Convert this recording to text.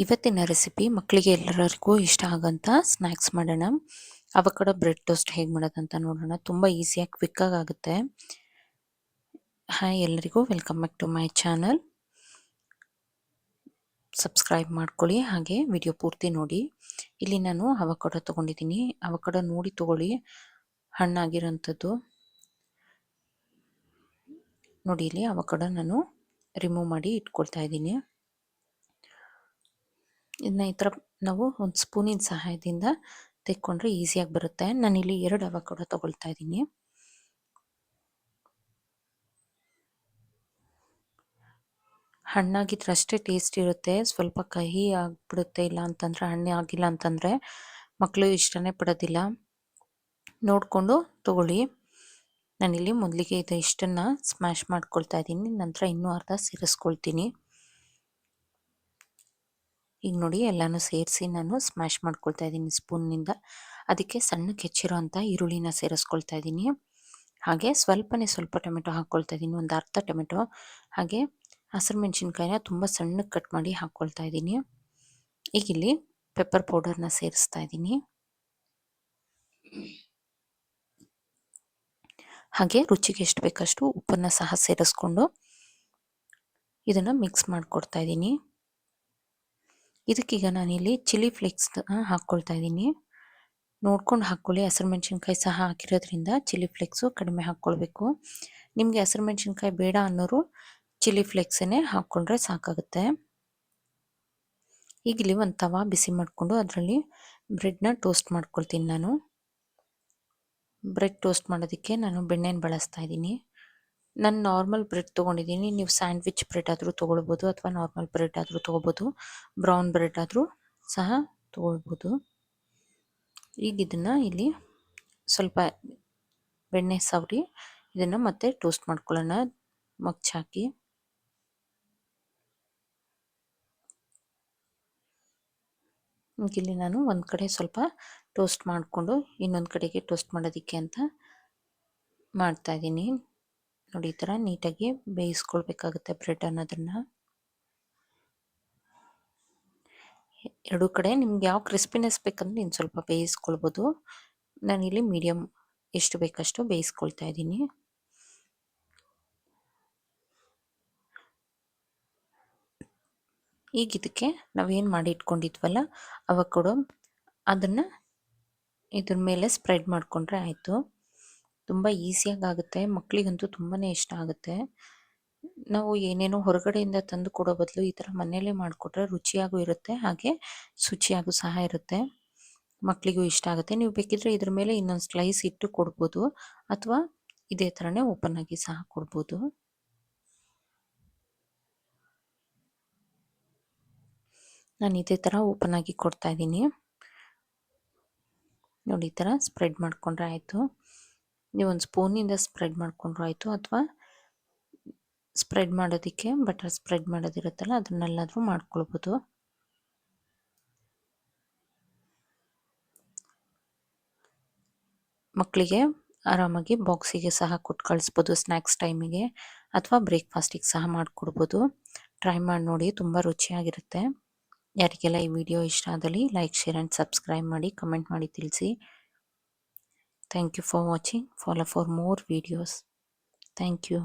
ಇವತ್ತಿನ ರೆಸಿಪಿ ಮಕ್ಕಳಿಗೆ ಎಲ್ಲರಿಗೂ ಇಷ್ಟ ಆಗೋಂಥ ಸ್ನ್ಯಾಕ್ಸ್ ಮಾಡೋಣ. ಅವಕಾಡೊ ಬ್ರೆಡ್ ಟೋಸ್ಟ್ ಹೇಗೆ ಮಾಡೋದಂತ ನೋಡೋಣ. ತುಂಬ ಈಸಿಯಾಗಿ ಕ್ವಿಕ್ಕಾಗಿ ಆಗುತ್ತೆ. ಹಾಯ್ ಎಲ್ಲರಿಗೂ, welcome back to my channel. Subscribe ಮಾಡ್ಕೊಳ್ಳಿ, ಹಾಗೆ ವಿಡಿಯೋ ಪೂರ್ತಿ ನೋಡಿ. ಇಲ್ಲಿ ನಾನು ಅವಕಾಡೊ ತೊಗೊಂಡಿದ್ದೀನಿ. ಅವಕಾಡೊ ನೋಡಿ ತೊಗೊಳ್ಳಿ, ಹಣ್ಣಾಗಿರೋಂಥದ್ದು. ನೋಡಿ, ಇಲ್ಲಿ ಅವಕಾಡೊ ನಾನು ರಿಮೂವ್ ಮಾಡಿ ಇಟ್ಕೊಳ್ತಾ ಇದ್ದೀನಿ. ಇದನ್ನ ಈ ಥರ ನಾವು ಒಂದು ಸ್ಪೂನಿನ ಸಹಾಯದಿಂದ ತೆಕ್ಕೊಂಡ್ರೆ ಈಸಿಯಾಗಿ ಬರುತ್ತೆ. ನಾನಿಲ್ಲಿ 2 ಅವಕಾಡೊ ತಗೊಳ್ತಾ ಇದ್ದೀನಿ. ಹಣ್ಣಾಗಿದ್ರೆ ಅಷ್ಟೇ ಟೇಸ್ಟ್ ಇರುತ್ತೆ. ಸ್ವಲ್ಪ ಕಹಿ ಆಗಿಬಿಡುತ್ತೆ, ಇಲ್ಲ ಅಂತಂದರೆ ಹಣ್ಣೆ ಆಗಿಲ್ಲ ಅಂತಂದರೆ ಮಕ್ಕಳು ಇಷ್ಟನೇ ಪಡೋದಿಲ್ಲ. ನೋಡಿಕೊಂಡು ತಗೊಳ್ಳಿ. ನಾನಿಲ್ಲಿ ಮೊದಲಿಗೆ ಇಷ್ಟನ್ನು ಸ್ಮ್ಯಾಶ್ ಮಾಡ್ಕೊಳ್ತಾ ಇದ್ದೀನಿ. ನಂತರ ಇನ್ನೂ ಅರ್ಧ ಸೇರಿಸ್ಕೊಳ್ತೀನಿ. ಈಗ ನೋಡಿ, ಎಲ್ಲನೂ ಸೇರಿಸಿ ನಾನು ಸ್ಮ್ಯಾಶ್ ಮಾಡ್ಕೊಳ್ತಾ ಇದ್ದೀನಿ ಸ್ಪೂನ್ನಿಂದ. ಅದಕ್ಕೆ ಸಣ್ಣಕ್ಕೆ ಹೆಚ್ಚಿರೋಂಥ ಈರುಳ್ಳಿನ ಸೇರಿಸ್ಕೊಳ್ತಾ ಇದ್ದೀನಿ. ಹಾಗೆ ಸ್ವಲ್ಪ ಟೊಮೆಟೊ ಹಾಕ್ಕೊಳ್ತಾ ಇದ್ದೀನಿ, ಒಂದು ಅರ್ಧ ಟೊಮೆಟೊ. ಹಾಗೆ ಹಸಿರು ಮೆಣಸಿನ್ಕಾಯಿನ ತುಂಬ ಸಣ್ಣಕ್ಕೆ ಕಟ್ ಮಾಡಿ ಹಾಕ್ಕೊಳ್ತಾ ಇದ್ದೀನಿ. ಈಗ ಇಲ್ಲಿ ಪೆಪ್ಪರ್ ಪೌಡರ್ನ ಸೇರಿಸ್ತಾ ಇದ್ದೀನಿ. ಹಾಗೆ ರುಚಿಗೆ ಎಷ್ಟು ಬೇಕಷ್ಟು ಉಪ್ಪನ್ನು ಸಹ ಸೇರಿಸ್ಕೊಂಡು ಇದನ್ನು ಮಿಕ್ಸ್ ಮಾಡಿಕೊಡ್ತಾ ಇದ್ದೀನಿ. ಇದಕ್ಕೀಗ ನಾನಿಲ್ಲಿ ಚಿಲ್ಲಿ ಫ್ಲೇಕ್ಸ್ ಹಾಕ್ಕೊಳ್ತಾ ಇದ್ದೀನಿ. ನೋಡ್ಕೊಂಡು ಹಾಕ್ಕೊಳ್ಳಿ. ಹಸಿರು ಮೆಣಸಿನ್ಕಾಯಿ ಸಹ ಹಾಕಿರೋದ್ರಿಂದ ಚಿಲ್ಲಿ ಫ್ಲೇಕ್ಸು ಕಡಿಮೆ ಹಾಕ್ಕೊಳ್ಬೇಕು. ನಿಮಗೆ ಹಸಿರು ಮೆಣಸಿನ್ಕಾಯಿ ಬೇಡ ಅನ್ನೋರು ಚಿಲ್ಲಿ ಫ್ಲೇಕ್ಸನ್ನೇ ಹಾಕ್ಕೊಂಡ್ರೆ ಸಾಕಾಗುತ್ತೆ. ಈಗ ಇಲ್ಲಿ ಒಂದು ತವಾ ಬಿಸಿ ಮಾಡಿಕೊಂಡು ಅದರಲ್ಲಿ ಬ್ರೆಡ್ನ ಟೋಸ್ಟ್ ಮಾಡ್ಕೊಳ್ತೀನಿ ನಾನು. ಬ್ರೆಡ್ ಟೋಸ್ಟ್ ಮಾಡೋದಕ್ಕೆ ನಾನು ಬೆಣ್ಣೆನ ಬಳಸ್ತಾ ಇದ್ದೀನಿ. ನಾನು ನಾರ್ಮಲ್ ಬ್ರೆಡ್ ತೊಗೊಂಡಿದ್ದೀನಿ. ನೀವು ಸ್ಯಾಂಡ್ವಿಚ್ ಬ್ರೆಡ್ ಆದರೂ ತೊಗೊಳ್ಬೋದು, ಅಥವಾ ನಾರ್ಮಲ್ ಬ್ರೆಡ್ ಆದರೂ ತೊಗೋಬೋದು, ಬ್ರೌನ್ ಬ್ರೆಡ್ ಆದರೂ ಸಹ ತೊಗೊಳ್ಬೋದು. ಈಗ ಇದನ್ನು ಇಲ್ಲಿ ಸ್ವಲ್ಪ ಬೆಣ್ಣೆ ಸವರಿ ಇದನ್ನು ಮತ್ತೆ ಟೋಸ್ಟ್ ಮಾಡ್ಕೊಳ್ಳೋಣ ಮಗ್ಚಾಕಿ. ಇಲ್ಲಿ ನಾನು ಒಂದು ಕಡೆ ಸ್ವಲ್ಪ ಟೋಸ್ಟ್ ಮಾಡಿಕೊಂಡು ಇನ್ನೊಂದು ಕಡೆಗೆ ಟೋಸ್ಟ್ ಮಾಡೋದಕ್ಕೆ ಅಂತ ಮಾಡ್ತಾ ಇದ್ದೀನಿ. ನೋಡಿ, ಈ ಥರ ನೀಟಾಗಿ ಬೇಯಿಸ್ಕೊಳ್ಬೇಕಾಗುತ್ತೆ ಬ್ರೆಡ್ ಅನ್ನೋದನ್ನು. ಎರಡೂ ಕಡೆ ನಿಮ್ಗೆ ಯಾವ ಕ್ರಿಸ್ಪಿನೆಸ್ ಬೇಕಂದ್ರೆ ಇನ್ನು ಸ್ವಲ್ಪ ಬೇಯಿಸ್ಕೊಳ್ಬೋದು. ನಾನಿಲ್ಲಿ ಮೀಡಿಯಮ್ ಎಷ್ಟು ಬೇಕಷ್ಟು ಬೇಯಿಸ್ಕೊಳ್ತಾ ಇದ್ದೀನಿ. ಈಗ ಇದಕ್ಕೆ ನಾವೇನು ಮಾಡಿ ಇಟ್ಕೊಂಡಿದ್ವಲ್ಲ ಅವಕಾಡೊ, ಅದನ್ನು ಇದ್ರ ಮೇಲೆ ಸ್ಪ್ರೆಡ್ ಮಾಡಿಕೊಂಡ್ರೆ ಆಯಿತು. ತುಂಬ ಈಸಿಯಾಗಿ ಆಗುತ್ತೆ. ಮಕ್ಕಳಿಗಂತೂ ತುಂಬಾ ಇಷ್ಟ ಆಗುತ್ತೆ. ನಾವು ಏನೇನೋ ಹೊರಗಡೆಯಿಂದ ತಂದು ಕೊಡೋ ಬದಲು ಈ ಥರ ಮನೆಯಲ್ಲೇ ಮಾಡಿಕೊಟ್ರೆ ರುಚಿಯಾಗೂ ಇರುತ್ತೆ, ಹಾಗೆ ಶುಚಿಯಾಗೂ ಸಹ ಇರುತ್ತೆ. ಮಕ್ಕಳಿಗೂ ಇಷ್ಟ ಆಗುತ್ತೆ. ನೀವು ಬೇಕಿದ್ರೆ ಇದ್ರ ಮೇಲೆ ಇನ್ನೊಂದು ಸ್ಲೈಸ್ ಇಟ್ಟು ಕೊಡ್ಬೋದು, ಅಥವಾ ಇದೇ ಥರನೇ ಓಪನ್ ಆಗಿ ಸಹ ಕೊಡ್ಬೋದು. ನಾನು ಇದೇ ಥರ ಓಪನ್ ಆಗಿ ಕೊಡ್ತಾ ಇದ್ದೀನಿ. ನೋಡಿ, ಈ ಥರ ಸ್ಪ್ರೆಡ್ ಮಾಡಿಕೊಂಡ್ರೆ ಆಯಿತು. ನೀವು ಒಂದು ಸ್ಪೂನಿಂದ ಸ್ಪ್ರೆಡ್ ಮಾಡಿಕೊಂಡ್ರು ಆಯಿತು, ಅಥವಾ ಸ್ಪ್ರೆಡ್ ಮಾಡೋದಕ್ಕೆ ಬಟರ್ ಸ್ಪ್ರೆಡ್ ಮಾಡೋದಿರುತ್ತಲ್ಲ ಅದನ್ನೆಲ್ಲಾದರೂ ಮಾಡ್ಕೊಳ್ಬೋದು. ಮಕ್ಕಳಿಗೆ ಆರಾಮಾಗಿ ಬಾಕ್ಸಿಗೆ ಸಹ ಕೊಟ್ಟು ಕಳಿಸ್ಬೋದು, ಸ್ನ್ಯಾಕ್ಸ್ ಟೈಮಿಗೆ, ಅಥವಾ ಬ್ರೇಕ್ಫಾಸ್ಟಿಗೆ ಸಹ ಮಾಡಿಕೊಡ್ಬೋದು. ಟ್ರೈ ಮಾಡಿ ನೋಡಿ, ತುಂಬ ರುಚಿಯಾಗಿರುತ್ತೆ. ಯಾರಿಗೆಲ್ಲ ಈ ವಿಡಿಯೋ ಇಷ್ಟ ಆದಲ್ಲಿ ಲೈಕ್, ಶೇರ್ ಆ್ಯಂಡ್ ಸಬ್ಸ್ಕ್ರೈಬ್ ಮಾಡಿ, ಕಮೆಂಟ್ ಮಾಡಿ ತಿಳಿಸಿ. Thank you for watching. Follow for more videos. Thank you.